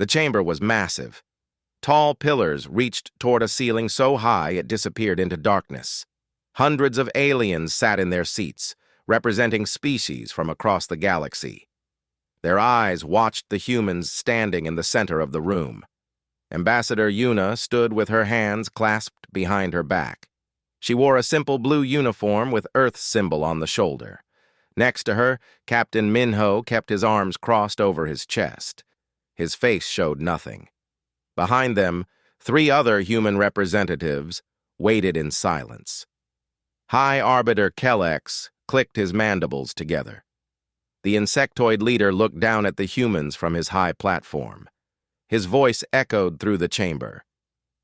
The chamber was massive. Tall pillars reached toward a ceiling so high it disappeared into darkness. Hundreds of aliens sat in their seats, representing species from across the galaxy. Their eyes watched the humans standing in the center of the room. Ambassador Yuna stood with her hands clasped behind her back. She wore a simple blue uniform with Earth's symbol on the shoulder. Next to her, Captain Minho kept his arms crossed over his chest. His face showed nothing. Behind them, 3 other human representatives waited in silence. High Arbiter Kellex clicked his mandibles together. The insectoid leader looked down at the humans from his high platform. His voice echoed through the chamber.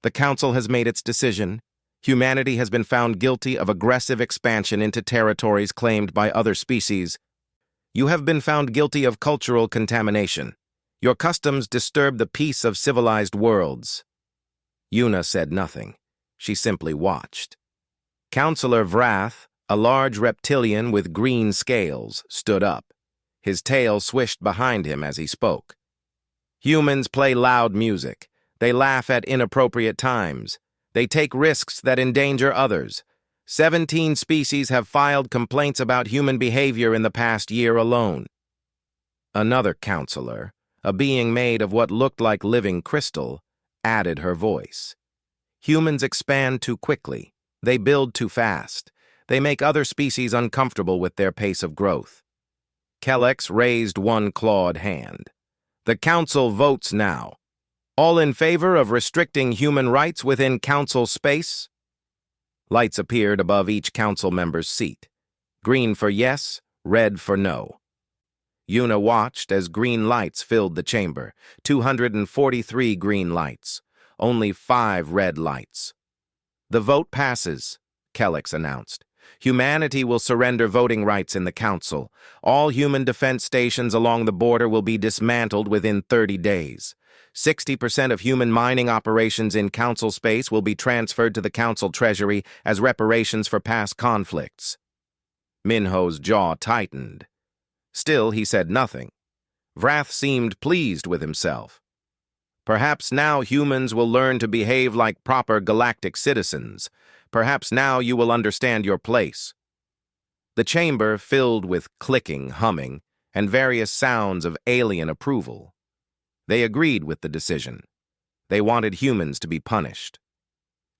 The Council has made its decision. Humanity has been found guilty of aggressive expansion into territories claimed by other species. You have been found guilty of cultural contamination. Your customs disturb the peace of civilized worlds. Yuna said nothing. She simply watched. Counselor Vrath, a large reptilian with green scales, stood up. His tail swished behind him as he spoke. Humans play loud music. They laugh at inappropriate times. They take risks that endanger others. 17 species have filed complaints about human behavior in the past year alone. Another counselor, a being made of what looked like living crystal, added her voice. Humans expand too quickly. They build too fast. They make other species uncomfortable with their pace of growth. Kellex raised one clawed hand. The Council votes now. All in favor of restricting human rights within Council space? Lights appeared above each Council member's seat. Green for yes, red for no. Yuna watched as green lights filled the chamber. 243 green lights. Only 5 red lights. The vote passes, Kellex announced. Humanity will surrender voting rights in the Council. All human defense stations along the border will be dismantled within 30 days. 60% of human mining operations in Council space will be transferred to the Council Treasury as reparations for past conflicts. Minho's jaw tightened. Still, he said nothing. Vrath seemed pleased with himself. Perhaps now humans will learn to behave like proper galactic citizens. Perhaps now you will understand your place. The chamber filled with clicking, humming, and various sounds of alien approval. They agreed with the decision. They wanted humans to be punished.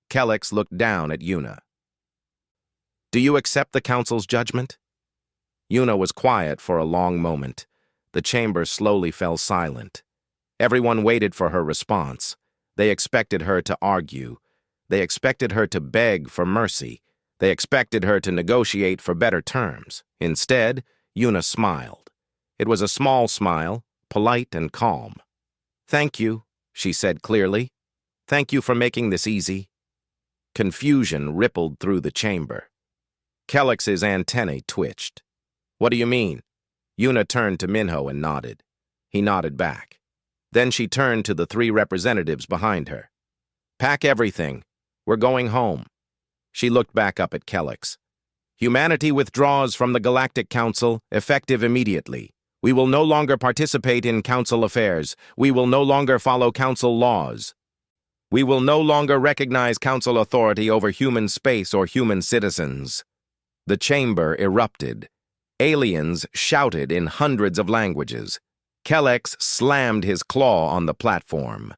Kellex looked down at Yuna. Do you accept the Council's judgment? Yuna was quiet for a long moment. The chamber slowly fell silent. Everyone waited for her response. They expected her to argue. They expected her to beg for mercy. They expected her to negotiate for better terms. Instead, Yuna smiled. It was a small smile, polite and calm. Thank you, she said clearly. Thank you for making this easy. Confusion rippled through the chamber. Kellex's antennae twitched. What do you mean? Yuna turned to Minho and nodded. He nodded back. Then she turned to the 3 representatives behind her. Pack everything. We're going home. She looked back up at Kellex. Humanity withdraws from the Galactic Council, effective immediately. We will no longer participate in Council affairs. We will no longer follow Council laws. We will no longer recognize Council authority over human space or human citizens. The chamber erupted. Aliens shouted in hundreds of languages. Kellex slammed his claw on the platform.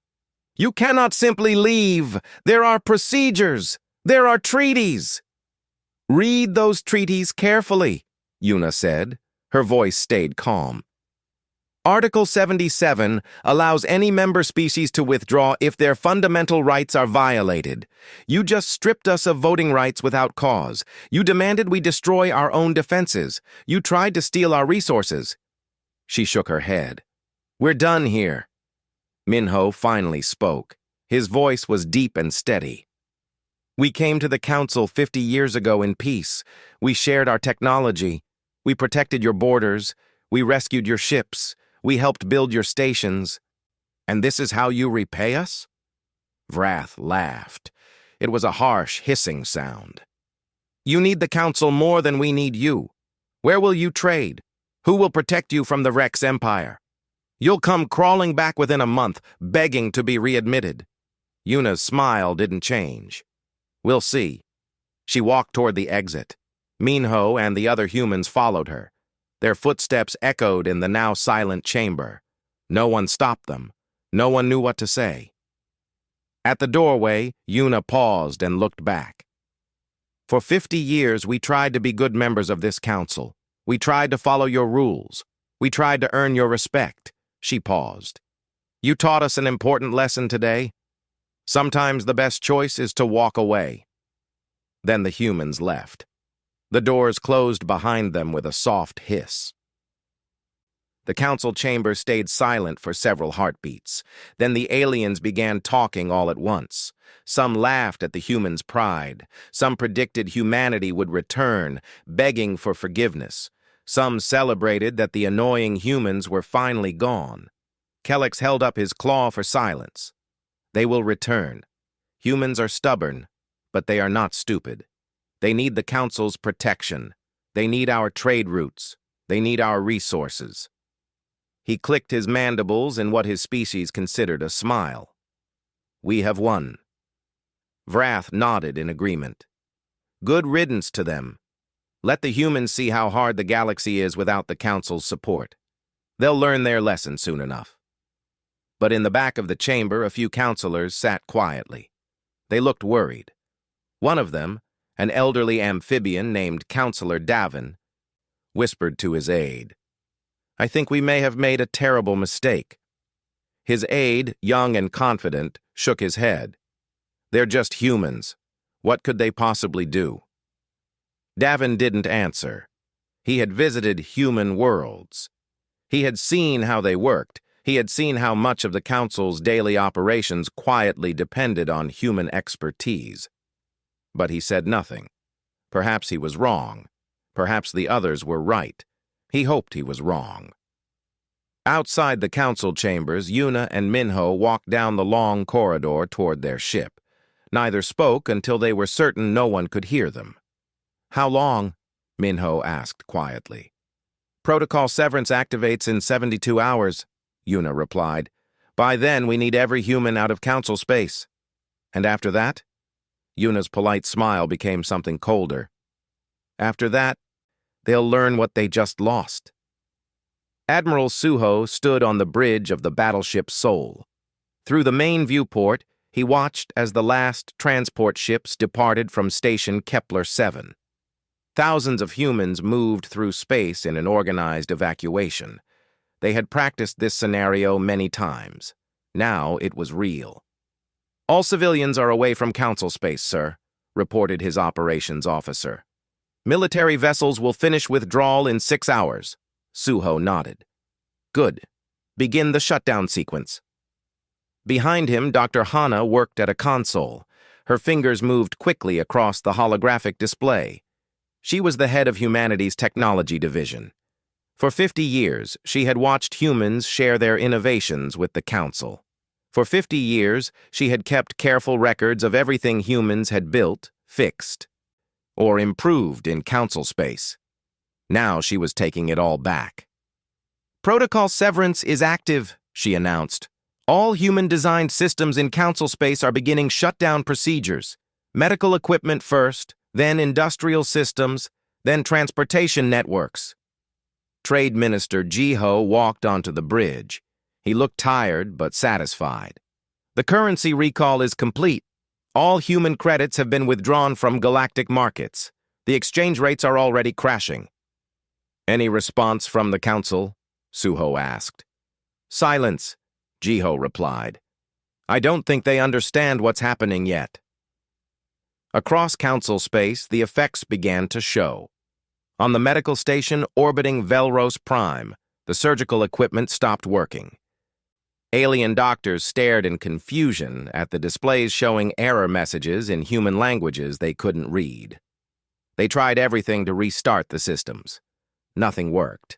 You cannot simply leave. There are procedures. There are treaties. Read those treaties carefully, Yuna said. Her voice stayed calm. Article 77 allows any member species to withdraw if their fundamental rights are violated. You just stripped us of voting rights without cause. You demanded we destroy our own defenses. You tried to steal our resources. She shook her head. We're done here. Minho finally spoke. His voice was deep and steady. We came to the Council 50 years ago in peace. We shared our technology. We protected your borders. We rescued your ships. We helped build your stations. And this is how you repay us? Vrath laughed. It was a harsh, hissing sound. You need the Council more than we need you. Where will you trade? Who will protect you from the Rex Empire? You'll come crawling back within a month, begging to be readmitted. Yuna's smile didn't change. We'll see. She walked toward the exit. Minho and the other humans followed her. Their footsteps echoed in the now silent chamber. No one stopped them. No one knew what to say. At the doorway, Yuna paused and looked back. For 50 years, we tried to be good members of this council. We tried to follow your rules. We tried to earn your respect. She paused. You taught us an important lesson today. Sometimes the best choice is to walk away. Then the humans left. The doors closed behind them with a soft hiss. The council chamber stayed silent for several heartbeats. Then the aliens began talking all at once. Some laughed at the humans' pride. Some predicted humanity would return, begging for forgiveness. Some celebrated that the annoying humans were finally gone. Kellex held up his claw for silence. They will return. Humans are stubborn, but they are not stupid. They need the council's protection. They need our trade routes. They need our resources. He clicked his mandibles in what his species considered a smile. We have won. Vrath nodded in agreement. Good riddance to them. Let the humans see how hard the galaxy is without the council's support. They'll learn their lesson soon enough. But in the back of the chamber, a few counselors sat quietly. They looked worried. One of them, an elderly amphibian named Counselor Davin, whispered to his aide, I think we may have made a terrible mistake. His aide, young and confident, shook his head. They're just humans. What could they possibly do? Davin didn't answer. He had visited human worlds. He had seen how they worked. He had seen how much of the council's daily operations quietly depended on human expertise. But he said nothing. Perhaps he was wrong. Perhaps the others were right. He hoped he was wrong. Outside the council chambers, Yuna and Minho walked down the long corridor toward their ship. Neither spoke until they were certain no one could hear them. How long? Minho asked quietly. Protocol severance activates in 72 hours, Yuna replied. By then, we need every human out of council space. And after that? Yuna's polite smile became something colder. After that, they'll learn what they just lost. Admiral Suho stood on the bridge of the battleship Seoul. Through the main viewport, he watched as the last transport ships departed from Station Kepler 7. Thousands of humans moved through space in an organized evacuation. They had practiced this scenario many times. Now it was real. All civilians are away from council space, sir, reported his operations officer. Military vessels will finish withdrawal in 6 hours. Suho nodded. Good. Begin the shutdown sequence. Behind him, Dr. Hana worked at a console. Her fingers moved quickly across the holographic display. She was the head of humanity's technology division. For 50 years, she had watched humans share their innovations with the council. For 50 years, she had kept careful records of everything humans had built, fixed, or improved in council space. Now she was taking it all back. Protocol severance is active, she announced. All human-designed systems in council space are beginning shutdown procedures. Medical equipment first, then industrial systems, then transportation networks. Trade Minister Jiho walked onto the bridge. He looked tired but satisfied. The currency recall is complete. All human credits have been withdrawn from galactic markets. The exchange rates are already crashing. Any response from the council? Suho asked. Silence, Jiho replied. I don't think they understand what's happening yet. Across council space, the effects began to show. On the medical station orbiting Velros Prime, the surgical equipment stopped working. Alien doctors stared in confusion at the displays showing error messages in human languages they couldn't read. They tried everything to restart the systems. Nothing worked.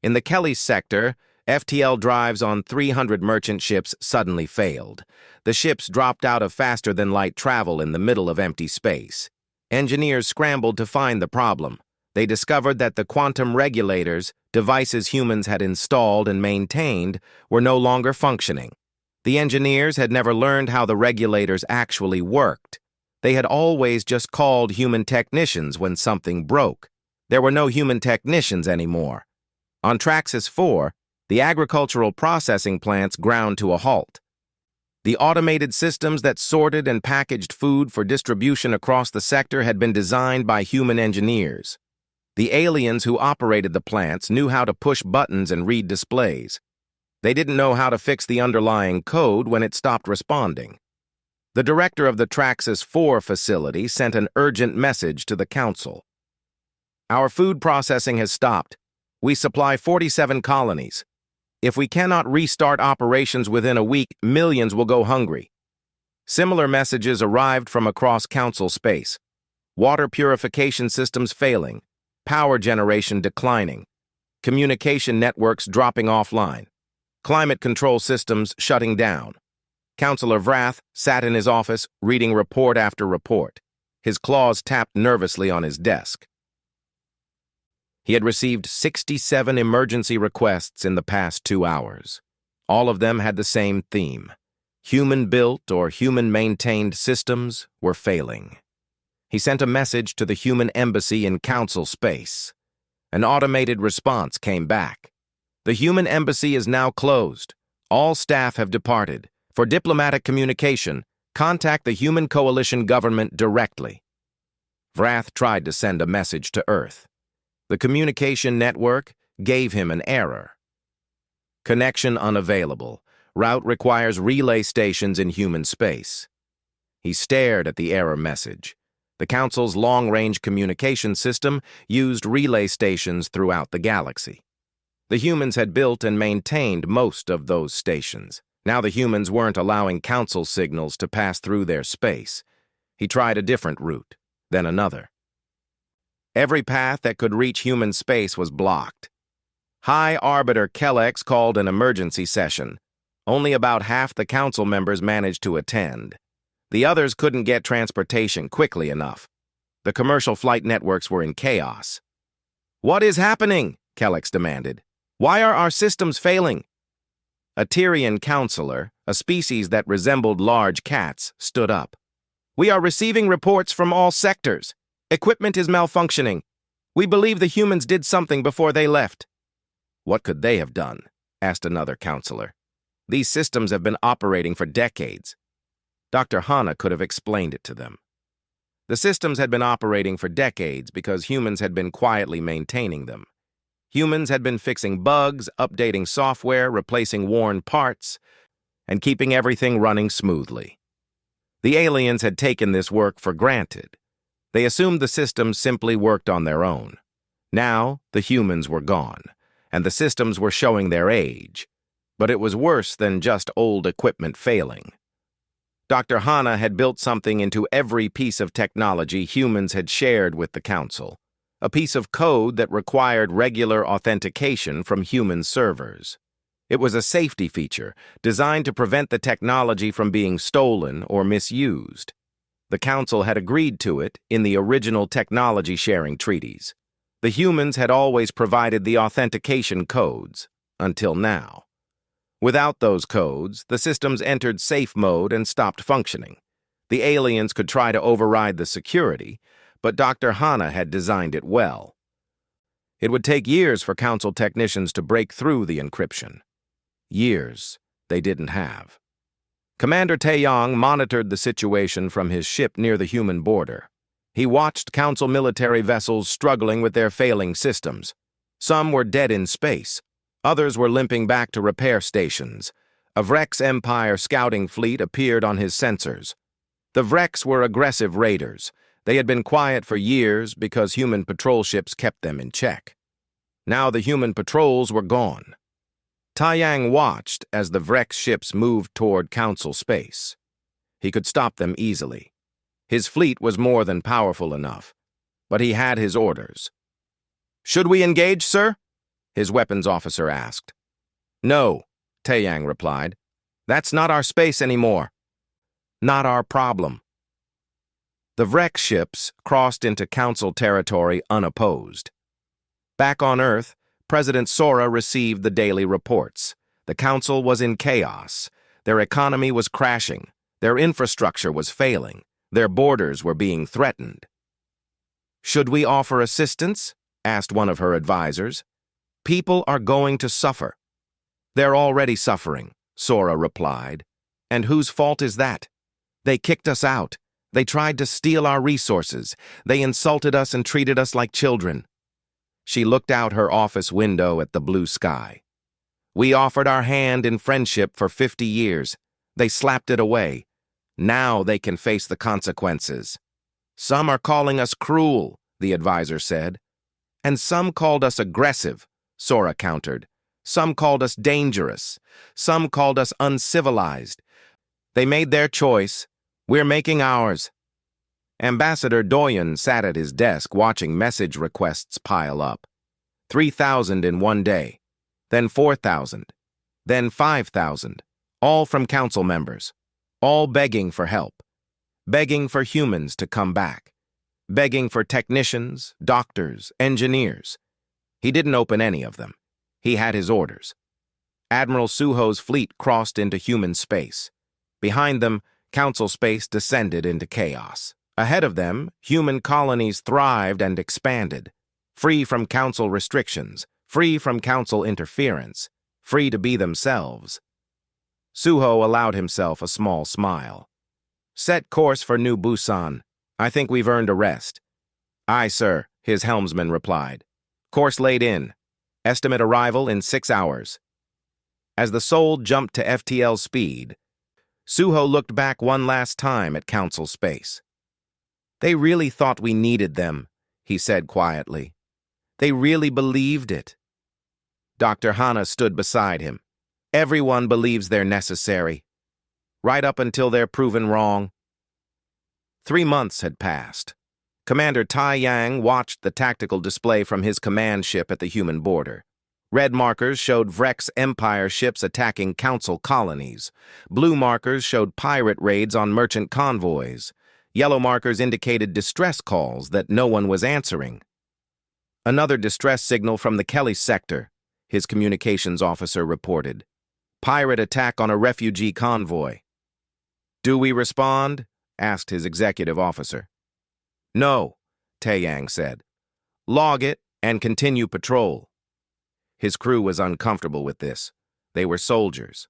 In the Kelly sector, FTL drives on 300 merchant ships suddenly failed. The ships dropped out of faster-than-light travel in the middle of empty space. Engineers scrambled to find the problem. They discovered that the quantum regulators, Devices humans had installed and maintained were no longer functioning. The engineers had never learned how the regulators actually worked. They had always just called human technicians when something broke. There were no human technicians anymore. On Traxxas 4, the agricultural processing plants ground to a halt. The automated systems that sorted and packaged food for distribution across the sector had been designed by human engineers. The aliens who operated the plants knew how to push buttons and read displays. They didn't know how to fix the underlying code when it stopped responding. The director of the Traxxas 4 facility sent an urgent message to the council. Our food processing has stopped. We supply 47 colonies. If we cannot restart operations within a week, millions will go hungry. Similar messages arrived from across council space. Water purification systems failing. Power generation declining. Communication networks dropping offline. Climate control systems shutting down. Councillor Vrath sat in his office, reading report after report. His claws tapped nervously on his desk. He had received 67 emergency requests in the past 2 hours. All of them had the same theme. Human-built or human-maintained systems were failing. He sent a message to the human embassy in council space. An automated response came back. The human embassy is now closed. All staff have departed. For diplomatic communication, contact the Human Coalition government directly. Vrath tried to send a message to Earth. The communication network gave him an error. Connection unavailable. Route requires relay stations in human space. He stared at the error message. The Council's long-range communication system used relay stations throughout the galaxy. The humans had built and maintained most of those stations. Now the humans weren't allowing Council signals to pass through their space. He tried a different route, then another. Every path that could reach human space was blocked. High Arbiter Kellex called an emergency session. Only about half the council members managed to attend. The others couldn't get transportation quickly enough. The commercial flight networks were in chaos. "What is happening?" Kellex demanded. "Why are our systems failing?" A Tyrian counselor, a species that resembled large cats, stood up. "We are receiving reports from all sectors. Equipment is malfunctioning. We believe the humans did something before they left." "What could they have done?" asked another counselor. "These systems have been operating for decades." Dr. Hanna could have explained it to them. The systems had been operating for decades because humans had been quietly maintaining them. Humans had been fixing bugs, updating software, replacing worn parts, and keeping everything running smoothly. The aliens had taken this work for granted. They assumed the systems simply worked on their own. Now, the humans were gone, and the systems were showing their age. But it was worse than just old equipment failing. Dr. Hanna had built something into every piece of technology humans had shared with the Council, a piece of code that required regular authentication from human servers. It was a safety feature designed to prevent the technology from being stolen or misused. The Council had agreed to it in the original technology-sharing treaties. The humans had always provided the authentication codes, until now. Without those codes, the systems entered safe mode and stopped functioning. The aliens could try to override the security, but Dr. Hanna had designed it well. It would take years for Council technicians to break through the encryption. Years they didn't have. Commander Taeyong monitored the situation from his ship near the human border. He watched Council military vessels struggling with their failing systems. Some were dead in space. Others were limping back to repair stations. A Vrex Empire scouting fleet appeared on his sensors. The Vrex were aggressive raiders. They had been quiet for years because human patrol ships kept them in check. Now the human patrols were gone. Taeyang watched as the Vrex ships moved toward Council space. He could stop them easily. His fleet was more than powerful enough, but he had his orders. "Should we engage, sir?" his weapons officer asked. "No," Taeyang replied. "That's not our space anymore. Not our problem." The Vrex ships crossed into Council territory unopposed. Back on Earth, President Sora received the daily reports. The council was in chaos. Their economy was crashing. Their infrastructure was failing. Their borders were being threatened. "Should we offer assistance?" asked one of her advisors. "People are going to suffer." "They're already suffering," Sora replied. "And whose fault is that? They kicked us out. They tried to steal our resources. They insulted us and treated us like children." She looked out her office window at the blue sky. "We offered our hand in friendship for 50 years. They slapped it away. Now they can face the consequences." "Some are calling us cruel," the advisor said. "And some called us aggressive," Sora countered. "Some called us dangerous. Some called us uncivilized. They made their choice. We're making ours." Ambassador Doyen sat at his desk watching message requests pile up. 3,000 in one day, then 4,000, then 5,000, all from council members, all begging for help, begging for humans to come back, begging for technicians, doctors, engineers. He didn't open any of them. He had his orders. Admiral Suho's fleet crossed into human space. Behind them, council space descended into chaos. Ahead of them, human colonies thrived and expanded, free from council restrictions, free from council interference, free to be themselves. Suho allowed himself a small smile. "Set course for New Busan. I think we've earned a rest." "Aye, sir," his helmsman replied. "Course laid in. Estimate arrival in 6 hours." As the Soul jumped to FTL speed, Suho looked back one last time at council space. "They really thought we needed them," he said quietly. "They really believed it." Dr. Hana stood beside him. "Everyone believes they're necessary, right up until they're proven wrong." 3 months had passed. Commander Tai Yang watched the tactical display from his command ship at the human border. Red markers showed Vrex Empire ships attacking council colonies. Blue markers showed pirate raids on merchant convoys. Yellow markers indicated distress calls that no one was answering. "Another distress signal from the Kelly sector," his communications officer reported. "Pirate attack on a refugee convoy." "Do we respond?" asked his executive officer. "No," Taeyang said. "Log it and continue patrol." His crew was uncomfortable with this. They were soldiers.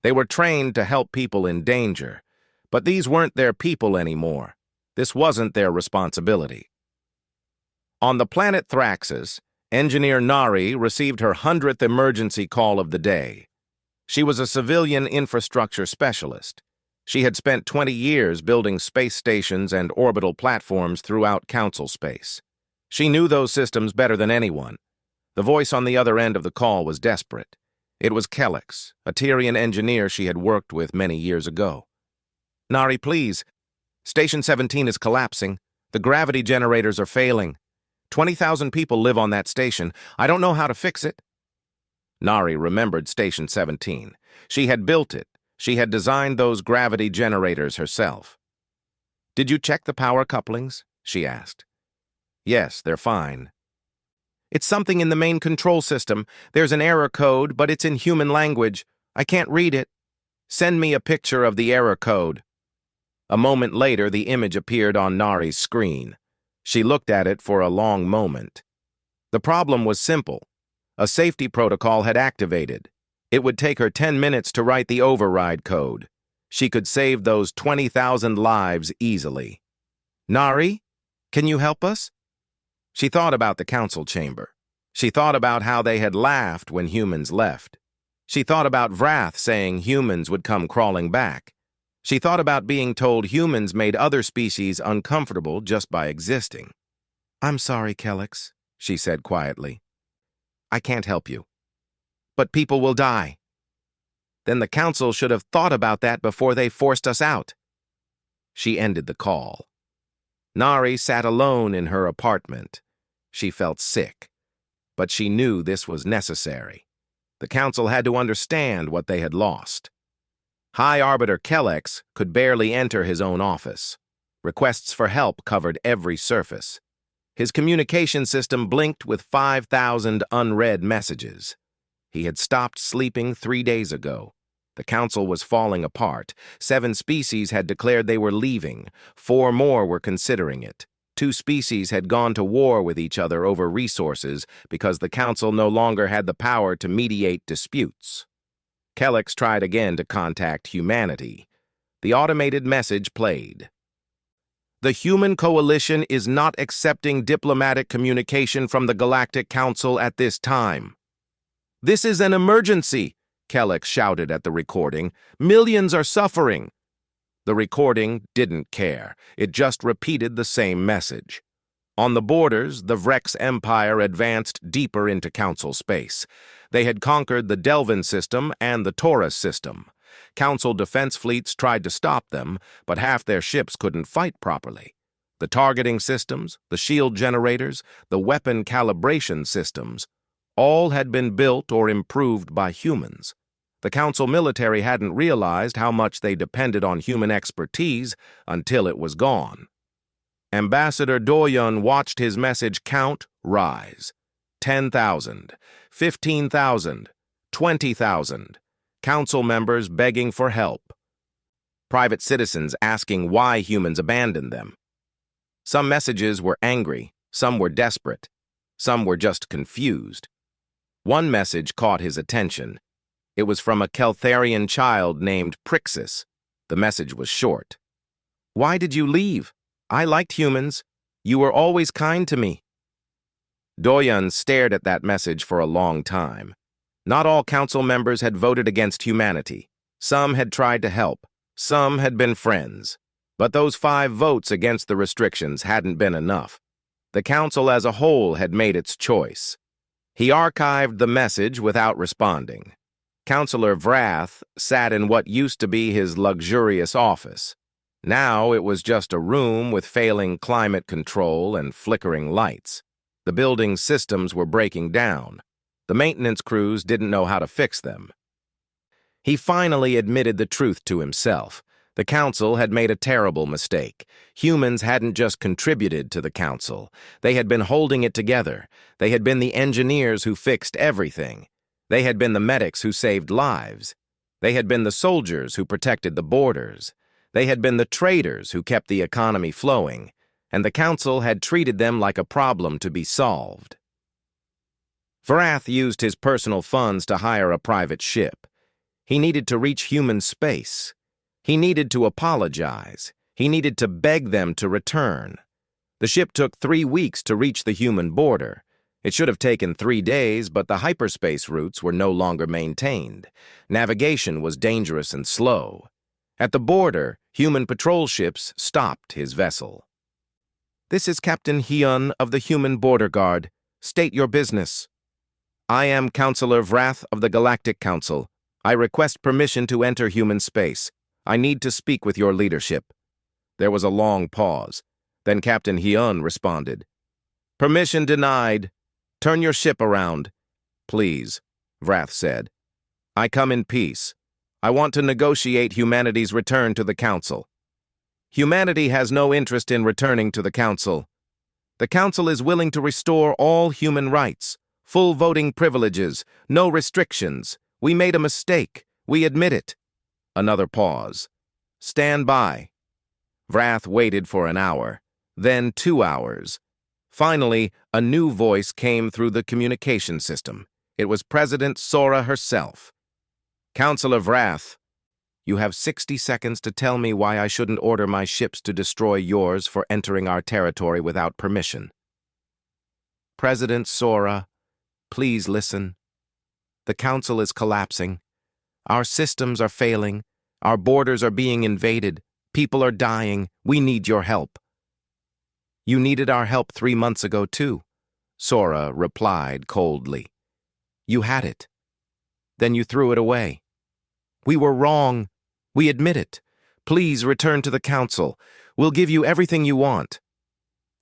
They were trained to help people in danger, but these weren't their people anymore. This wasn't their responsibility. On the planet Thraxis, engineer Nari received her 100th emergency call of the day. She was a civilian infrastructure specialist. She had spent 20 years building space stations and orbital platforms throughout council space. She knew those systems better than anyone. The voice on the other end of the call was desperate. It was Kellex, a Tyrian engineer she had worked with many years ago. "Nari, please. Station 17 is collapsing. The gravity generators are failing. 20,000 people live on that station. I don't know how to fix it." Nari remembered Station 17. She had built it. She had designed those gravity generators herself. "Did you check the power couplings?" she asked. "Yes, they're fine." "It's something in the main control system. There's an error code, but it's in human language. I can't read it. Send me a picture of the error code." A moment later, the image appeared on Nari's screen. She looked at it for a long moment. The problem was simple. A safety protocol had activated. It would take her 10 minutes to write the override code. She could save those 20,000 lives easily. "Nari, can you help us?" She thought about the council chamber. She thought about how they had laughed when humans left. She thought about Vrath saying humans would come crawling back. She thought about being told humans made other species uncomfortable just by existing. "I'm sorry, Kellex," she said quietly. "I can't help you. But people will die." "Then the council should have thought about that before they forced us out." She ended the call. Nari sat alone in her apartment. She felt sick, but she knew this was necessary. The council had to understand what they had lost. High Arbiter Kellex could barely enter his own office. Requests for help covered every surface. His communication system blinked with 5,000 unread messages. He had stopped sleeping 3 days ago. The council was falling apart. 7 species had declared they were leaving. 4 more were considering it. 2 species had gone to war with each other over resources because the council no longer had the power to mediate disputes. Kellex tried again to contact humanity. The automated message played. The human coalition is not accepting diplomatic communication from the Galactic Council at this time. This is an emergency, Kellex shouted at the recording. Millions are suffering. The recording didn't care. It just repeated the same message. On the borders, the Vrex Empire advanced deeper into Council space. They had conquered the Delvin system and the Taurus system. Council defense fleets tried to stop them, but half their ships couldn't fight properly. The targeting systems, the shield generators, the weapon calibration systems, all had been built or improved by humans. The Council military hadn't realized how much they depended on human expertise until it was gone. Ambassador Doyon watched his message count rise. 10,000, 15,000, 20,000. Council members begging for help. Private citizens asking why humans abandoned them. Some messages were angry, some were desperate, some were just confused. One message caught his attention. It was from a Keltharian child named Prixis. The message was short. Why did you leave? I liked humans. You were always kind to me. Doyon stared at that message for a long time. Not all council members had voted against humanity. Some had tried to help. Some had been friends. But those 5 votes against the restrictions hadn't been enough. The council as a whole had made its choice. He archived the message without responding. Councillor Vrath sat in what used to be his luxurious office. Now it was just a room with failing climate control and flickering lights. The building's systems were breaking down. The maintenance crews didn't know how to fix them. He finally admitted the truth to himself. The council had made a terrible mistake. Humans hadn't just contributed to the council. They had been holding it together. They had been the engineers who fixed everything. They had been the medics who saved lives. They had been the soldiers who protected the borders. They had been the traders who kept the economy flowing. And the council had treated them like a problem to be solved. Vrath used his personal funds to hire a private ship. He needed to reach human space. He needed to apologize. He needed to beg them to return. The ship took 3 weeks to reach the human border. It should have taken 3 days, but the hyperspace routes were no longer maintained. Navigation was dangerous and slow. At the border, human patrol ships stopped his vessel. This is Captain Hyun of the Human Border Guard. State your business. I am Councillor Vrath of the Galactic Council. I request permission to enter human space. I need to speak with your leadership. There was a long pause. Then Captain Hyun responded. Permission denied. Turn your ship around. Please, Vrath said. I come in peace. I want to negotiate humanity's return to the Council. Humanity has no interest in returning to the Council. The Council is willing to restore all human rights. Full voting privileges, no restrictions. We made a mistake. We admit it. Another pause. Stand by. Vrath waited for an hour, then 2 hours. Finally, a new voice came through the communication system. It was President Sora herself. Councillor Vrath, you have 60 seconds to tell me why I shouldn't order my ships to destroy yours for entering our territory without permission. President Sora, please listen. The Council is collapsing. Our systems are failing. Our borders are being invaded. People are dying. We need your help. You needed our help 3 months ago, too, Sora replied coldly. You had it. Then you threw it away. We were wrong. We admit it. Please return to the Council. We'll give you everything you want.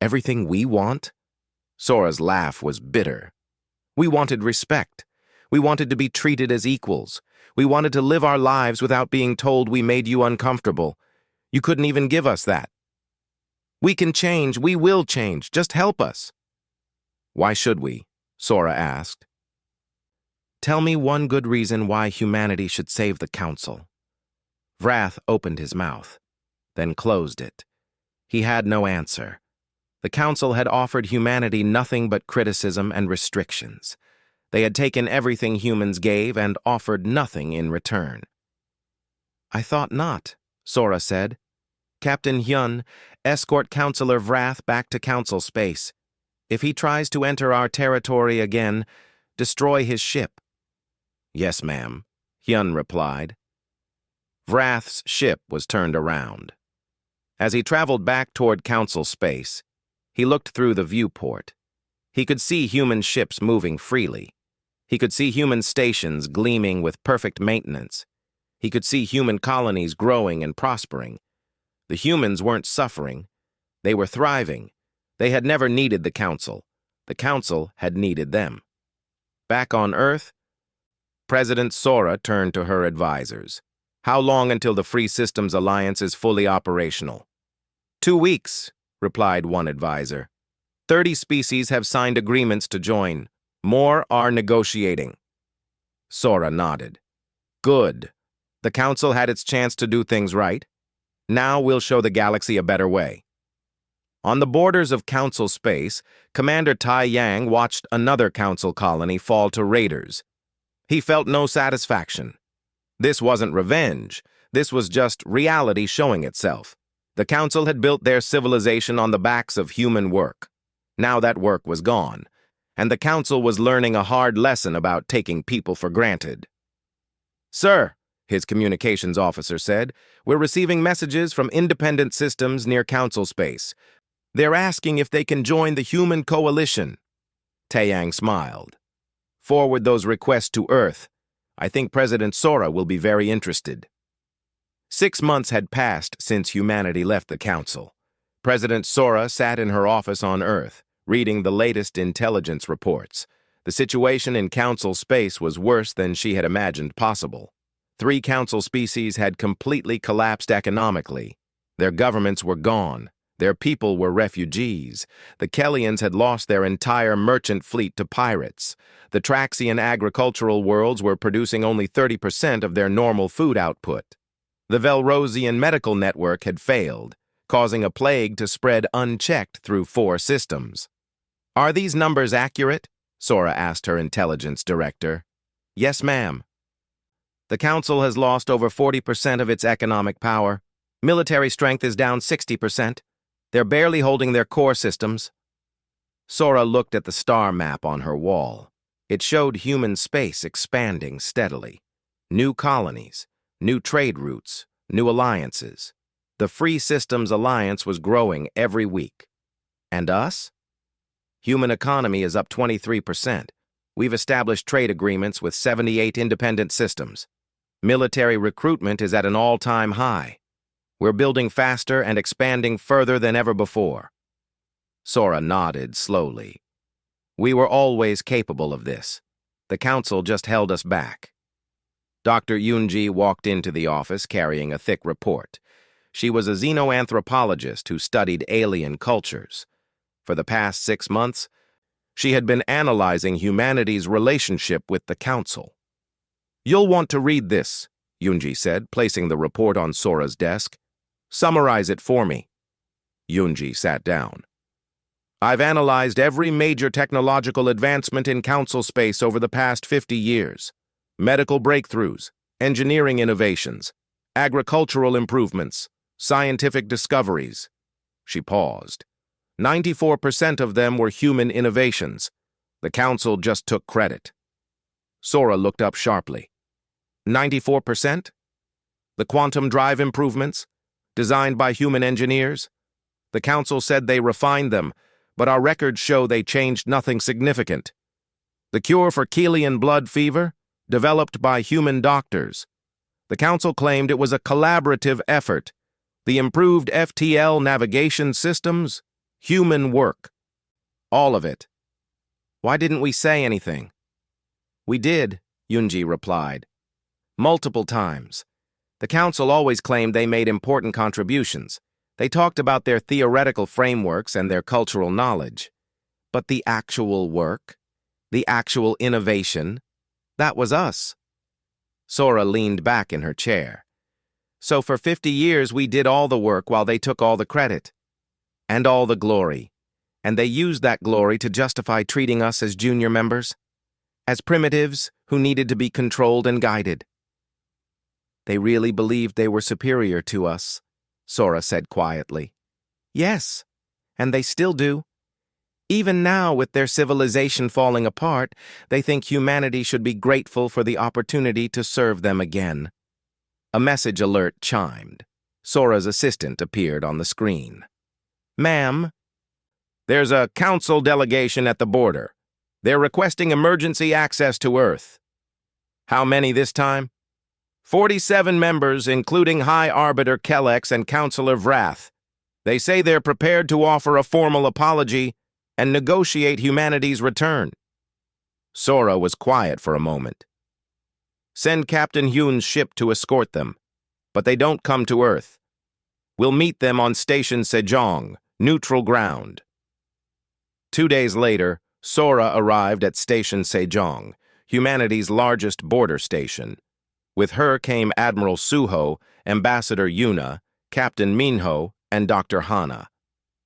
Everything we want? Sora's laugh was bitter. We wanted respect. We wanted to be treated as equals. We wanted to live our lives without being told we made you uncomfortable. You couldn't even give us that. We can change, we will change, just help us. Why should we? Sora asked. Tell me one good reason why humanity should save the Council. Vrath opened his mouth, then closed it. He had no answer. The Council had offered humanity nothing but criticism and restrictions. They had taken everything humans gave and offered nothing in return. I thought not, Sora said. Captain Hyun, escort Counselor Vrath back to Council space. If he tries to enter our territory again, destroy his ship. Yes, ma'am, Hyun replied. Vrath's ship was turned around. As he traveled back toward Council space, he looked through the viewport. He could see human ships moving freely. He could see human stations gleaming with perfect maintenance. He could see human colonies growing and prospering. The humans weren't suffering. They were thriving. They had never needed the Council. The Council had needed them. Back on Earth, President Sora turned to her advisors. How long until the Free Systems Alliance is fully operational? 2 weeks, replied one advisor. 30 species have signed agreements to join. More are negotiating. Sora nodded. Good. The Council had its chance to do things right. Now we'll show the galaxy a better way. On the borders of Council space, Commander Tai Yang watched another Council colony fall to raiders. He felt no satisfaction. This wasn't revenge. This was just reality showing itself. The Council had built their civilization on the backs of human work. Now that work was gone, and the Council was learning a hard lesson about taking people for granted. Sir, his communications officer said, we're receiving messages from independent systems near Council space. They're asking if they can join the human coalition. Taeyang smiled. Forward those requests to Earth. I think President Sora will be very interested. 6 months had passed since humanity left the Council. President Sora sat in her office on Earth, reading the latest intelligence reports. The situation in Council space was worse than she had imagined possible. 3 Council species had completely collapsed economically. Their governments were gone. Their people were refugees. The Kellians had lost their entire merchant fleet to pirates. The Traxian agricultural worlds were producing only 30% of their normal food output. The Velrosian medical network had failed, causing a plague to spread unchecked through 4 systems. Are these numbers accurate? Sora asked her intelligence director. Yes, ma'am. The Council has lost over 40% of its economic power. Military strength is down 60%. They're barely holding their core systems. Sora looked at the star map on her wall. It showed human space expanding steadily. New colonies, new trade routes, new alliances. The Free Systems Alliance was growing every week. And us? Human economy is up 23%. We've established trade agreements with 78 independent systems. Military recruitment is at an all-time high. We're building faster and expanding further than ever before. Sora nodded slowly. We were always capable of this. The Council just held us back. Dr. Yunji walked into the office carrying a thick report. She was a xenoanthropologist who studied alien cultures. For the past 6 months, she had been analyzing humanity's relationship with the Council. You'll want to read this, Yunji said, placing the report on Sora's desk. Summarize it for me. Yunji sat down. I've analyzed every major technological advancement in Council space over the past 50 years. Medical breakthroughs, engineering innovations, agricultural improvements, scientific discoveries. She paused. 94% of them were human innovations. The Council just took credit. Sora looked up sharply. 94%? The quantum drive improvements? Designed by human engineers? The Council said they refined them, but our records show they changed nothing significant. The cure for Keelian blood fever? Developed by human doctors. The Council claimed it was a collaborative effort. The improved FTL navigation systems? Human work. All of it. Why didn't we say anything? We did, Yunji replied. Multiple times. The Council always claimed they made important contributions. They talked about their theoretical frameworks and their cultural knowledge. But the actual work, the actual innovation, that was us. Sora leaned back in her chair. So for 50 years we did all the work while they took all the credit. And all the glory. And they used that glory to justify treating us as junior members, as primitives who needed to be controlled and guided. They really believed they were superior to us, Sora said quietly. Yes, and they still do. Even now, with their civilization falling apart, they think humanity should be grateful for the opportunity to serve them again. A message alert chimed. Sora's assistant appeared on the screen. Ma'am, there's a council delegation at the border. They're requesting emergency access to Earth. How many this time? 47 members, including High Arbiter Kellex and Counselor Vrath. They say they're prepared to offer a formal apology and negotiate humanity's return. Sora was quiet for a moment. Send Captain Hyun's ship to escort them, but they don't come to Earth. We'll meet them on Station Sejong, neutral ground. 2 days later, Sora arrived at Station Sejong, humanity's largest border station. With her came Admiral Suho, Ambassador Yuna, Captain Minho, and Dr. Hana.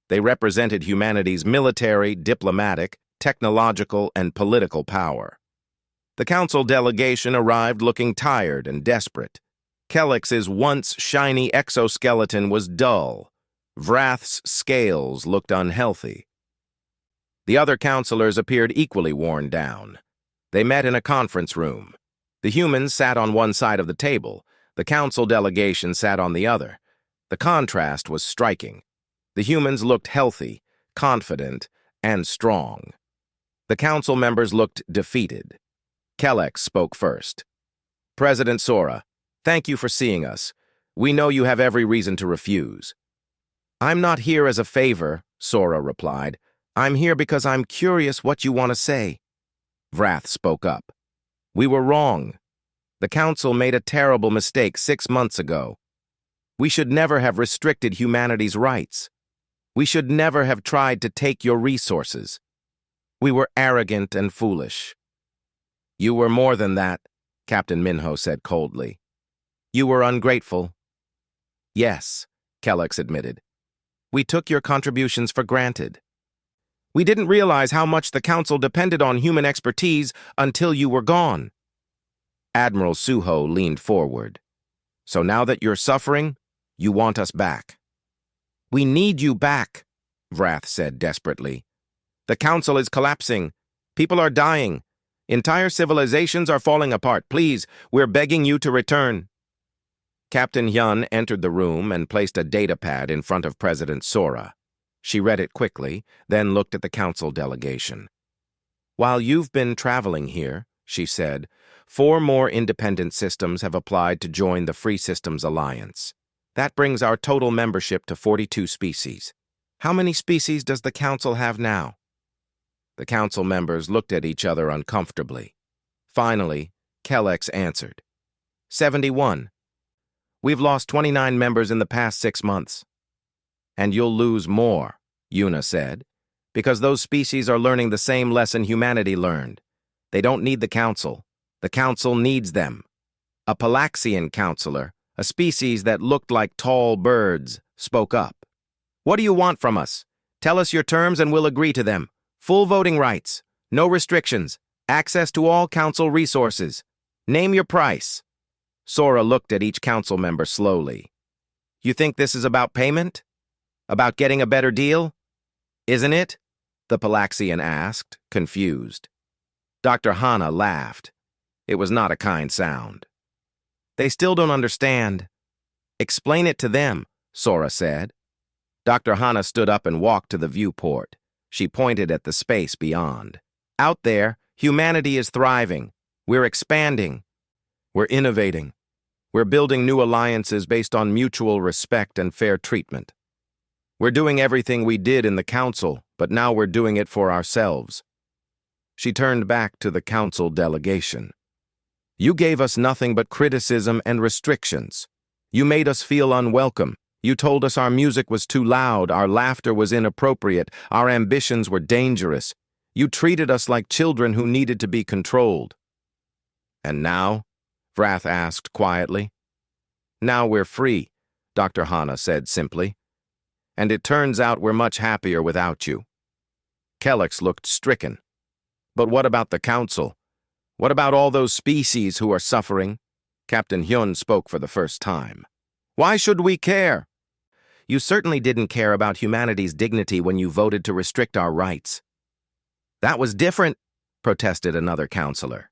They represented humanity's military, diplomatic, technological, and political power. The council delegation arrived looking tired and desperate. Kellex's once shiny exoskeleton was dull. Vrath's scales looked unhealthy. The other counselors appeared equally worn down. They met in a conference room. The humans sat on one side of the table. The council delegation sat on the other. The contrast was striking. The humans looked healthy, confident, and strong. The council members looked defeated. Kellex spoke first. President Sora, thank you for seeing us. We know you have every reason to refuse. I'm not here as a favor, Sora replied. I'm here because I'm curious what you want to say. Vrath spoke up. We were wrong. The council made a terrible mistake 6 months ago. We should never have restricted humanity's rights. We should never have tried to take your resources. We were arrogant and foolish. You were more than that, Captain Minho said coldly. You were ungrateful. Yes, Kellex admitted. We took your contributions for granted. We didn't realize how much the council depended on human expertise until you were gone. Admiral Suho leaned forward. So now that you're suffering, you want us back. We need you back, Vrath said desperately. The council is collapsing. People are dying. Entire civilizations are falling apart. Please, we're begging you to return. Captain Hyun entered the room and placed a data pad in front of President Sora. She read it quickly, then looked at the council delegation. While you've been traveling here, she said, 4 more independent systems have applied to join the Free Systems Alliance. That brings our total membership to 42 species. How many species does the council have now? The council members looked at each other uncomfortably. Finally, Kellex answered. 71. We've lost 29 members in the past 6 months. And you'll lose more, Yuna said, because those species are learning the same lesson humanity learned. They don't need the council. The council needs them. A Palaxian counselor, a species that looked like tall birds, spoke up. What do you want from us? Tell us your terms and we'll agree to them. Full voting rights, no restrictions, access to all council resources. Name your price. Sora looked at each council member slowly. You think this is about payment? About getting a better deal? Isn't it? The Palaxian asked, confused. Dr. Hana laughed. It was not a kind sound. They still don't understand. Explain it to them, Sora said. Dr. Hana stood up and walked to the viewport. She pointed at the space beyond. Out there, humanity is thriving. We're expanding. We're innovating. We're building new alliances based on mutual respect and fair treatment. We're doing everything we did in the council, but now we're doing it for ourselves. She turned back to the council delegation. You gave us nothing but criticism and restrictions. You made us feel unwelcome. You told us our music was too loud, our laughter was inappropriate, our ambitions were dangerous. You treated us like children who needed to be controlled. And now? Vrath asked quietly. Now we're free, Dr. Hana said simply. And it turns out we're much happier without you. Kellex looked stricken. But what about the Council? What about all those species who are suffering? Captain Hyun spoke for the first time. Why should we care? You certainly didn't care about humanity's dignity when you voted to restrict our rights. That was different, protested another counselor.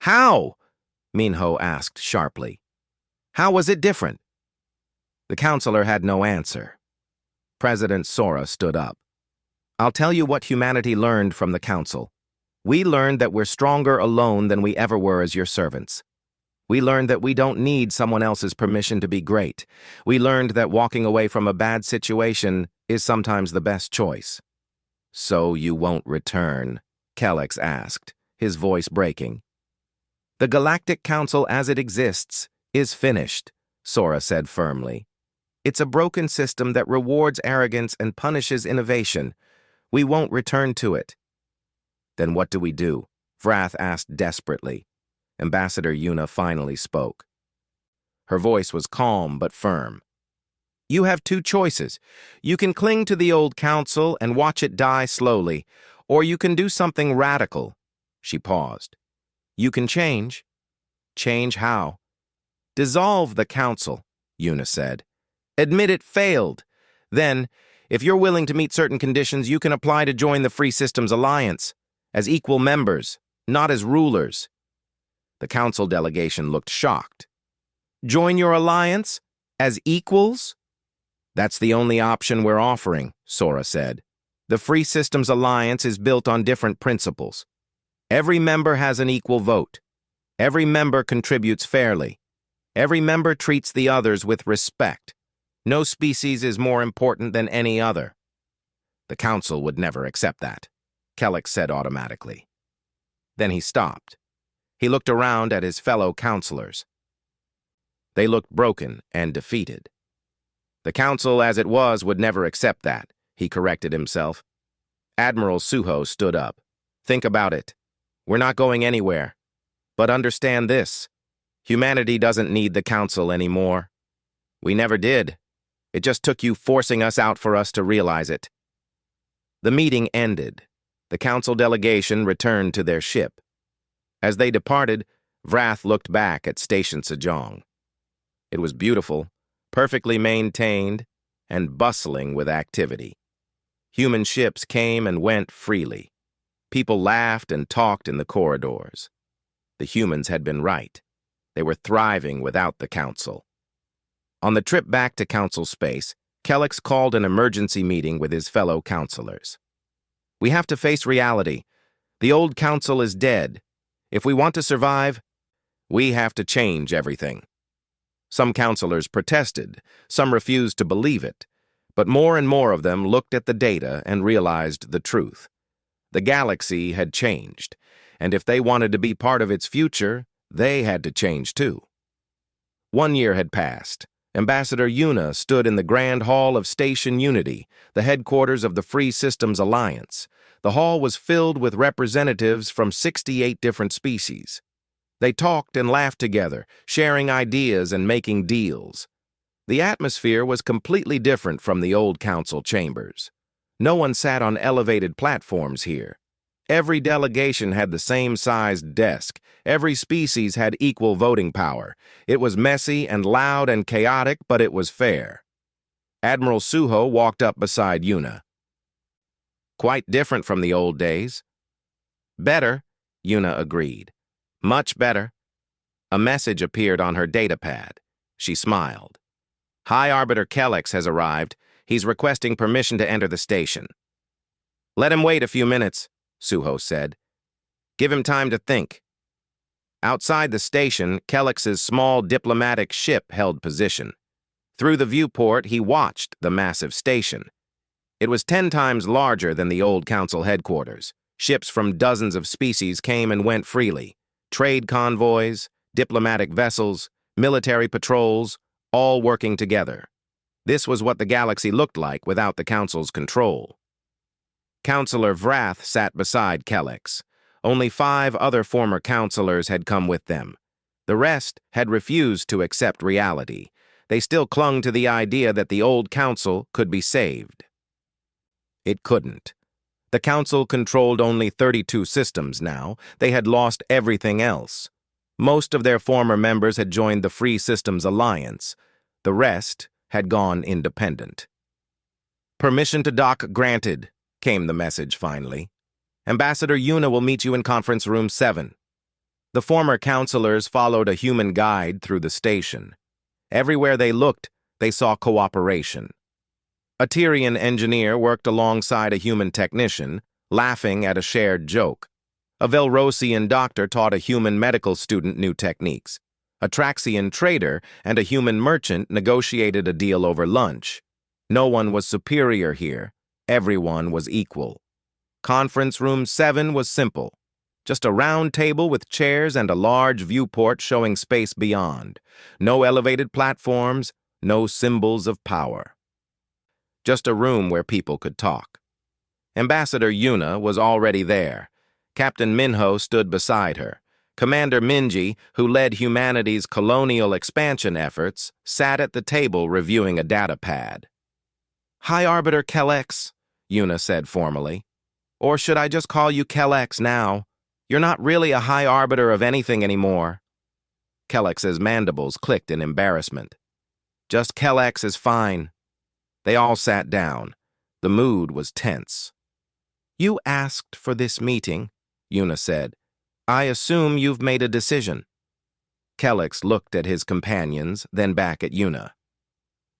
How? Minho asked sharply. How was it different? The counselor had no answer. President Sora stood up. I'll tell you what humanity learned from the Council. We learned that we're stronger alone than we ever were as your servants. We learned that we don't need someone else's permission to be great. We learned that walking away from a bad situation is sometimes the best choice. So you won't return? Kellex asked, his voice breaking. The Galactic Council as it exists is finished, Sora said firmly. It's a broken system that rewards arrogance and punishes innovation. We won't return to it. Then what do we do? Vrath asked desperately. Ambassador Yuna finally spoke. Her voice was calm but firm. You have two choices. You can cling to the old council and watch it die slowly, or you can do something radical. She paused. You can change. Change how? Dissolve the council, Yuna said. Admit it failed. Then, if you're willing to meet certain conditions, you can apply to join the Free Systems Alliance, as equal members, not as rulers. The council delegation looked shocked. Join your alliance? As equals? That's the only option we're offering, Sora said. The Free Systems Alliance is built on different principles. Every member has an equal vote. Every member contributes fairly. Every member treats the others with respect. No species is more important than any other. The council would never accept that, Kellex said automatically. Then he stopped. He looked around at his fellow counselors. They looked broken and defeated. The council as it was would never accept that, he corrected himself. Admiral Suho stood up. Think about it. We're not going anywhere. But understand this. Humanity doesn't need the council anymore. We never did. It just took you forcing us out for us to realize it. The meeting ended. The council delegation returned to their ship. As they departed, Vrath looked back at Station Sejong. It was beautiful, perfectly maintained, and bustling with activity. Human ships came and went freely. People laughed and talked in the corridors. The humans had been right. They were thriving without the council. On the trip back to council space, Kellex called an emergency meeting with his fellow counselors. We have to face reality. The old council is dead. If we want to survive, we have to change everything. Some counselors protested, some refused to believe it, but more and more of them looked at the data and realized the truth. The galaxy had changed, and if they wanted to be part of its future, they had to change too. 1 year had passed. Ambassador Yuna stood in the Grand Hall of Station Unity, the headquarters of the Free Systems Alliance. The hall was filled with representatives from 68 different species. They talked and laughed together, sharing ideas and making deals. The atmosphere was completely different from the old council chambers. No one sat on elevated platforms here. Every delegation had the same sized desk. Every species had equal voting power. It was messy and loud and chaotic, but it was fair. Admiral Suho walked up beside Yuna. Quite different from the old days. Better, Yuna agreed. Much better. A message appeared on her datapad. She smiled. High Arbiter Kellex has arrived. He's requesting permission to enter the station. Let him wait a few minutes, Suho said. Give him time to think. Outside the station, Kellex's small diplomatic ship held position. Through the viewport, he watched the massive station. It was 10 times larger than the old council headquarters. Ships from dozens of species came and went freely. Trade convoys, diplomatic vessels, military patrols, all working together. This was what the galaxy looked like without the Council's control. Counselor Vrath sat beside Kellex. Only 5 other former counselors had come with them. The rest had refused to accept reality. They still clung to the idea that the old council could be saved. It couldn't. The council controlled only 32 systems now. They had lost everything else. Most of their former members had joined the Free Systems Alliance. The rest had gone independent. "Permission to dock granted," came the message finally. "Ambassador Yuna will meet you in Conference Room 7. The former counselors followed a human guide through the station. Everywhere they looked, they saw cooperation. A Tyrian engineer worked alongside a human technician, laughing at a shared joke. A Velrosian doctor taught a human medical student new techniques. A Traxian trader and a human merchant negotiated a deal over lunch. No one was superior here. Everyone was equal. Conference Room 7 was simple. Just a round table with chairs and a large viewport showing space beyond. No elevated platforms, no symbols of power. Just a room where people could talk. Ambassador Yuna was already there. Captain Minho stood beside her. Commander Minji, who led humanity's colonial expansion efforts, sat at the table reviewing a data pad. "High Arbiter Kellex," Yuna said formally. "Or should I just call you Kellex now? You're not really a High Arbiter of anything anymore." Kellex's mandibles clicked in embarrassment. "Just Kellex is fine." They all sat down. The mood was tense. "You asked for this meeting," Yuna said. "I assume you've made a decision." Kellex looked at his companions, then back at Yuna.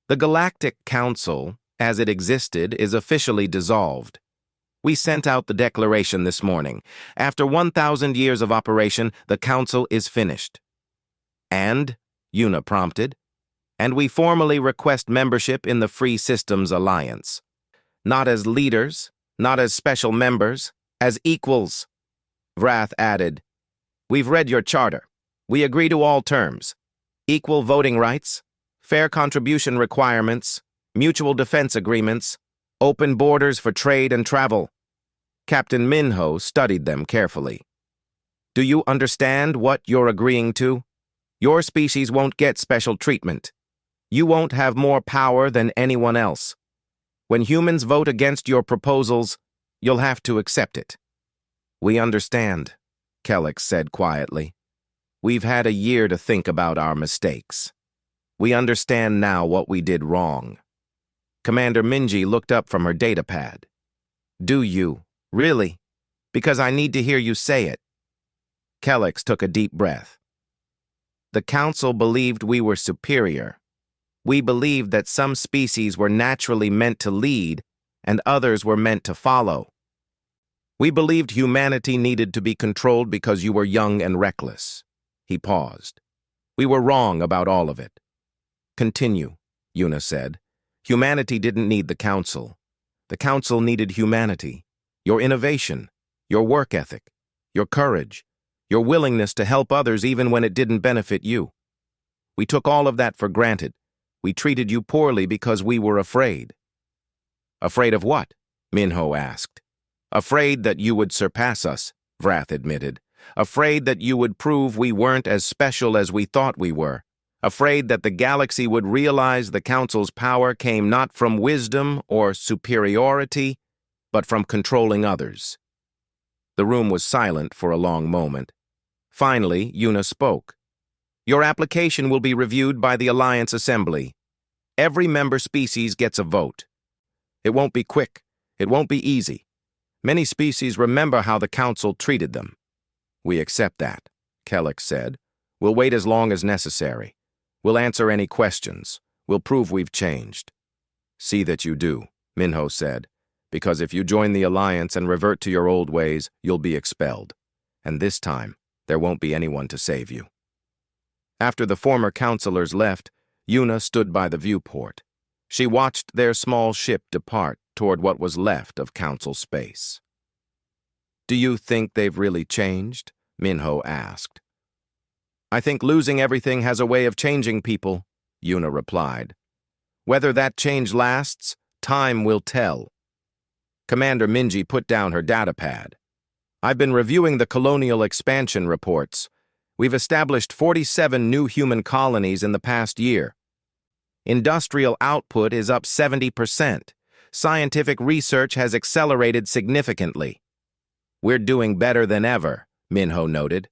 "The Galactic Council, as it existed, is officially dissolved. We sent out the declaration this morning. After 1,000 years of operation, the Council is finished." "And?" Yuna prompted. "And we formally request membership in the Free Systems Alliance. Not as leaders, not as special members, as equals." Vrath added, "We've read your charter. We agree to all terms. Equal voting rights, fair contribution requirements, mutual defense agreements, open borders for trade and travel." Captain Minho studied them carefully. "Do you understand what you're agreeing to? Your species won't get special treatment. You won't have more power than anyone else. When humans vote against your proposals, you'll have to accept it." "We understand," Kellex said quietly. "We've had a year to think about our mistakes. We understand now what we did wrong." Commander Minji looked up from her datapad. "Do you? Really? Because I need to hear you say it." Kellex took a deep breath. "The Council believed we were superior. We believed that some species were naturally meant to lead and others were meant to follow. We believed humanity needed to be controlled because you were young and reckless." He paused. "We were wrong about all of it." "Continue," Yuna said. "Humanity didn't need the Council. The Council needed humanity, your innovation, your work ethic, your courage, your willingness to help others even when it didn't benefit you. We took all of that for granted. We treated you poorly because we were afraid." "Afraid of what?" Minho asked. "Afraid that you would surpass us," Vrath admitted. "Afraid that you would prove we weren't as special as we thought we were. Afraid that the galaxy would realize the Council's power came not from wisdom or superiority, but from controlling others." The room was silent for a long moment. Finally, Yuna spoke. "Your application will be reviewed by the Alliance Assembly. Every member species gets a vote. It won't be quick. It won't be easy. Many species remember how the Council treated them." "We accept that," Kellex said. "We'll wait as long as necessary. We'll answer any questions. We'll prove we've changed." "See that you do," Minho said, "because if you join the Alliance and revert to your old ways, you'll be expelled. And this time, there won't be anyone to save you." After the former counselors left, Yuna stood by the viewport. She watched their small ship depart toward what was left of Council space. "Do you think they've really changed?" Minho asked. "I think losing everything has a way of changing people," Yuna replied. Whether that change lasts, time will tell. Commander Minji put down her datapad. I've been reviewing the colonial expansion reports. We've established 47 new human colonies in the past year. Industrial output is up 70%. Scientific research has accelerated significantly. We're doing better than ever, Minho noted.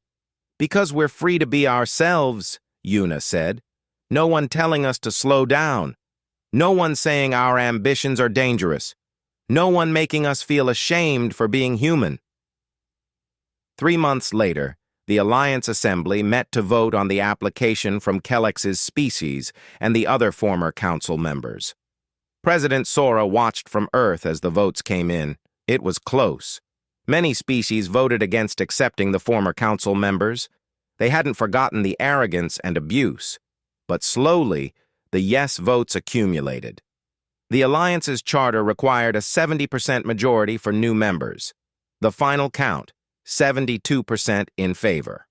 Because we're free to be ourselves, Yuna said. No one telling us to slow down. No one saying our ambitions are dangerous. No one making us feel ashamed for being human. 3 months later, the Alliance Assembly met to vote on the application from Kelex's species and the other former council members. President Sora watched from Earth as the votes came in. It was close. Many species voted against accepting the former council members. They hadn't forgotten the arrogance and abuse. But slowly, the yes votes accumulated. The Alliance's charter required a 70% majority for new members. The final count, 72% in favor.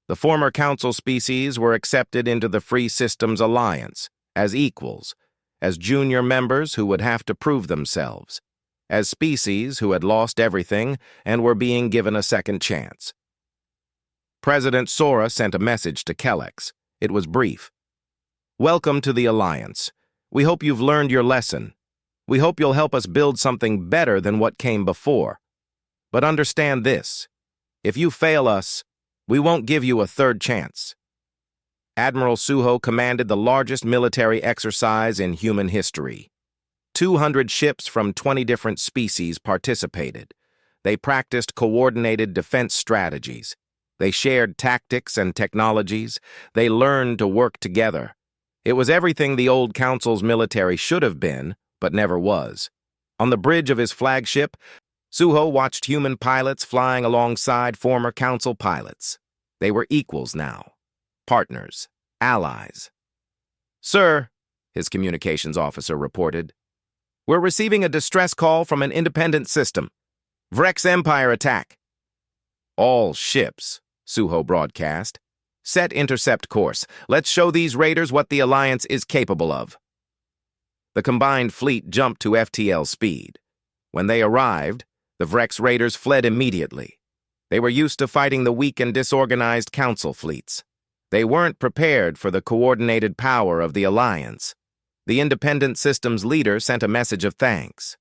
The former council species were accepted into the Free Systems Alliance as equals, as junior members who would have to prove themselves, as species who had lost everything and were being given a second chance. President Sora sent a message to Kelex. It was brief. Welcome to the Alliance. We hope you've learned your lesson. We hope you'll help us build something better than what came before. But understand this. If you fail us, we won't give you a third chance. Admiral Suho commanded the largest military exercise in human history. 200 ships from 20 different species participated. They practiced coordinated defense strategies. They shared tactics and technologies. They learned to work together. It was everything the old council's military should have been, but never was. On the bridge of his flagship, Suho watched human pilots flying alongside former council pilots. They were equals now. Partners. Allies. Sir, his communications officer reported, we're receiving a distress call from an independent system. Vrex Empire attack. All ships, Suho broadcast. Set intercept course. Let's show these raiders what the Alliance is capable of. The combined fleet jumped to FTL speed. When they arrived, the Vrex raiders fled immediately. They were used to fighting the weak and disorganized council fleets. They weren't prepared for the coordinated power of the Alliance. The independent systems leader sent a message of thanks.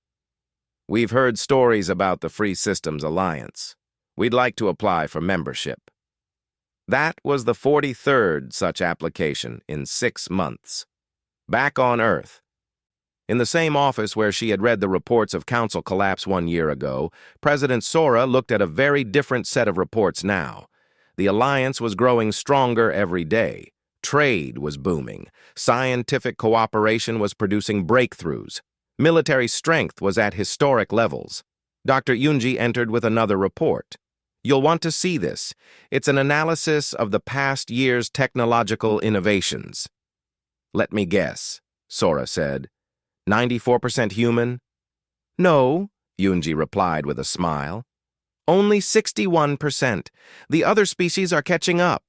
We've heard stories about the Free Systems Alliance. We'd like to apply for membership. That was the 43rd such application in 6 months. Back on Earth. In the same office where she had read the reports of council collapse 1 year ago, President Sora looked at a very different set of reports now. The Alliance was growing stronger every day. Trade was booming. Scientific cooperation was producing breakthroughs. Military strength was at historic levels. Dr. Yunji entered with another report. You'll want to see this. It's an analysis of the past year's technological innovations. Let me guess, Sora said. 94% human? No, Yunji replied with a smile. Only 61%. The other species are catching up.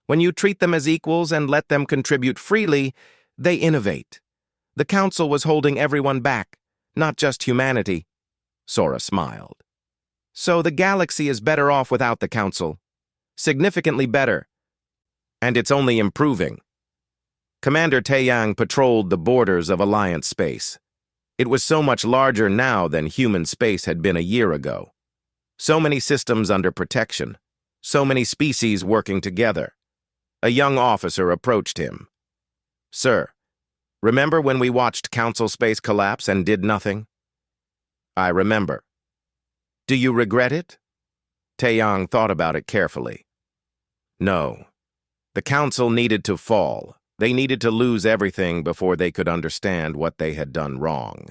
When you treat them as equals and let them contribute freely, they innovate. The Council was holding everyone back, not just humanity. Sora smiled. So the galaxy is better off without the Council. Significantly better. And it's only improving. Commander Taeyang patrolled the borders of Alliance space. It was so much larger now than human space had been a year ago. So many systems under protection. So many species working together. A young officer approached him. Sir, remember when we watched Council space collapse and did nothing? I remember. Do you regret it? Taeyang thought about it carefully. No. The Council needed to fall. They needed to lose everything before they could understand what they had done wrong.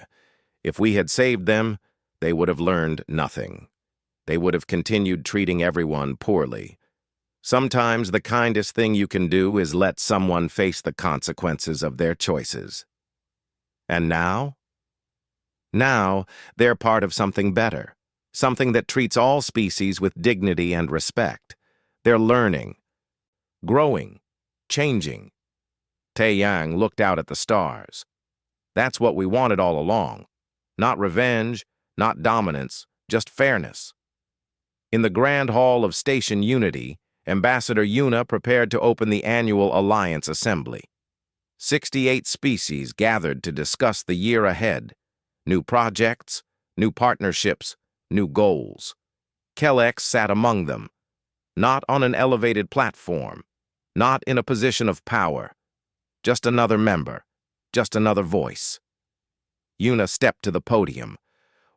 If we had saved them, they would have learned nothing. They would have continued treating everyone poorly. Sometimes the kindest thing you can do is let someone face the consequences of their choices. And now? Now, they're part of something better. Something that treats all species with dignity and respect. They're learning, growing, changing. Taeyang looked out at the stars. That's what we wanted all along. Not revenge, not dominance, just fairness. In the Grand Hall of Station Unity, Ambassador Yuna prepared to open the annual Alliance Assembly. 68 species gathered to discuss the year ahead. New projects, new partnerships, new goals. Kellex sat among them, not on an elevated platform, not in a position of power. Just another member, just another voice. Yuna stepped to the podium.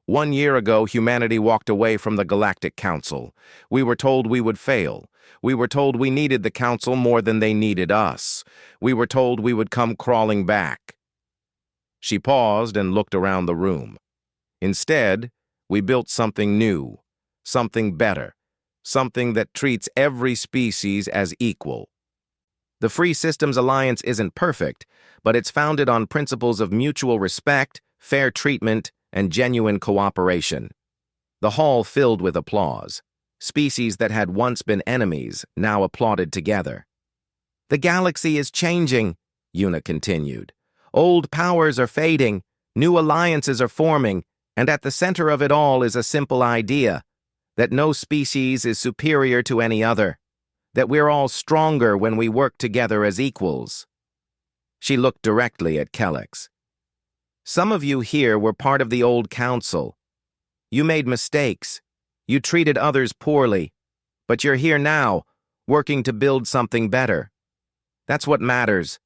1 year ago, humanity walked away from the Galactic Council. We were told we would fail. We were told we needed the Council more than they needed us. We were told we would come crawling back. She paused and looked around the room. Instead, we built something new, something better, something that treats every species as equal. The Free Systems Alliance isn't perfect, but it's founded on principles of mutual respect, fair treatment, and genuine cooperation. The hall filled with applause. Species that had once been enemies now applauded together. The galaxy is changing, Yuna continued. Old powers are fading, new alliances are forming, and at the center of it all is a simple idea, that no species is superior to any other, that we're all stronger when we work together as equals. She looked directly at Kellex. Some of you here were part of the old council. You made mistakes. You treated others poorly. But you're here now, working to build something better. That's what matters.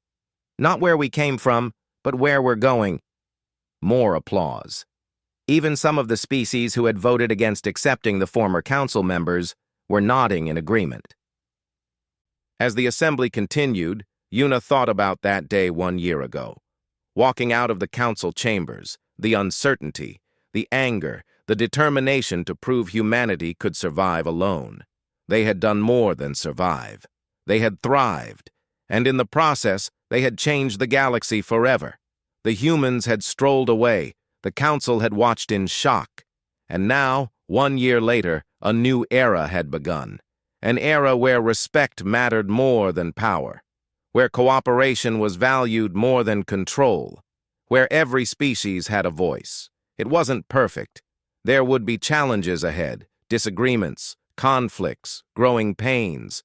Not where we came from, but where we're going. More applause. Even some of the species who had voted against accepting the former council members were nodding in agreement. As the assembly continued, Yuna thought about that day 1 year ago. Walking out of the council chambers, the uncertainty, the anger, the determination to prove humanity could survive alone. They had done more than survive. They had thrived, and in the process, they had changed the galaxy forever. The humans had strolled away, the council had watched in shock, and now, 1 year later, a new era had begun. An era where respect mattered more than power, where cooperation was valued more than control, where every species had a voice. It wasn't perfect. There would be challenges ahead, disagreements, conflicts, growing pains.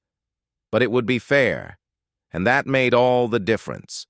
But it would be fair, and that made all the difference.